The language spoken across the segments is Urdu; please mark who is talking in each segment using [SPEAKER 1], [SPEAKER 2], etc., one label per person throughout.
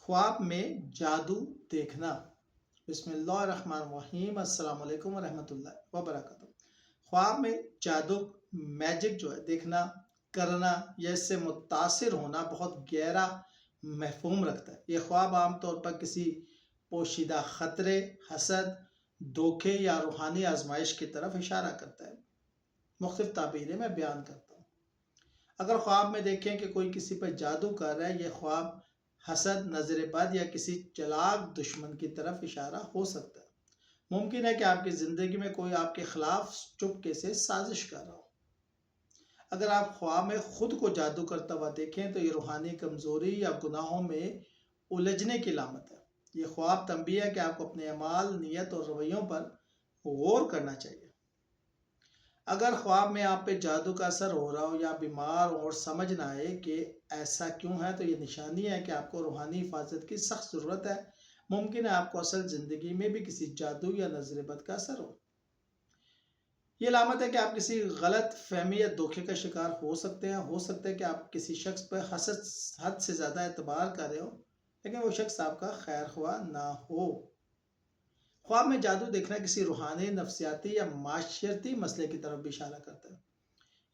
[SPEAKER 1] خواب میں جادو دیکھنا۔ بسم اللہ الرحمن الرحیم، السلام علیکم ورحمۃ اللہ وبرکاتہ۔ خواب میں جادو، میجک جو ہے دیکھنا، کرنا یا اس سے متاثر ہونا بہت گہرا مفہوم رکھتا ہے۔ یہ خواب عام طور پر کسی پوشیدہ خطرے، حسد، دھوکے یا روحانی آزمائش کی طرف اشارہ کرتا ہے۔ مختلف تعبیریں میں بیان کرتا ہوں۔ اگر خواب میں دیکھیں کہ کوئی کسی پر جادو کر رہا ہے، یہ خواب حسد، نظر بد یا کسی چلاک دشمن کی طرف اشارہ ہو سکتا ہے۔ ممکن ہے کہ آپ کی زندگی میں کوئی آپ کے خلاف چپکے سے سازش کر رہا ہو۔ اگر آپ خواب میں خود کو جادو کرتا ہوا دیکھیں تو یہ روحانی کمزوری یا گناہوں میں الجھنے کی علامت ہے۔ یہ خواب تنبیہ ہے کہ آپ کو اپنے اعمال، نیت اور رویوں پر غور کرنا چاہیے۔ اگر خواب میں آپ پہ جادو کا اثر ہو رہا ہو یا بیمار اور سمجھ نہ آئے کہ ایسا کیوں ہے، تو یہ نشانی ہے کہ آپ کو روحانی حفاظت کی سخت ضرورت ہے۔ ممکن ہے آپ کو اصل زندگی میں بھی کسی جادو یا نظر بد کا اثر ہو۔ یہ علامت ہے کہ آپ کسی غلط فہمی یا دھوکے کا شکار ہو سکتے ہیں۔ ہو سکتا ہے کہ آپ کسی شخص پر حد سے زیادہ اعتبار کر رہے ہو، لیکن وہ شخص آپ کا خیر خواہ نہ ہو۔ خواب میں جادو دیکھنا کسی روحانی، نفسیاتی یا معاشرتی مسئلے کی طرف بھی اشارہ کرتا ہے۔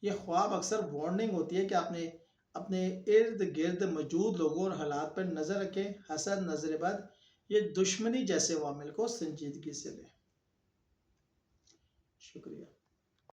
[SPEAKER 1] یہ خواب اکثر وارننگ ہوتی ہے کہ آپ نے اپنے ارد گرد موجود لوگوں اور حالات پر نظر رکھیں۔ حسد، نظر بد یا دشمنی جیسے عوامل کو سنجیدگی سے لیں۔ شکریہ۔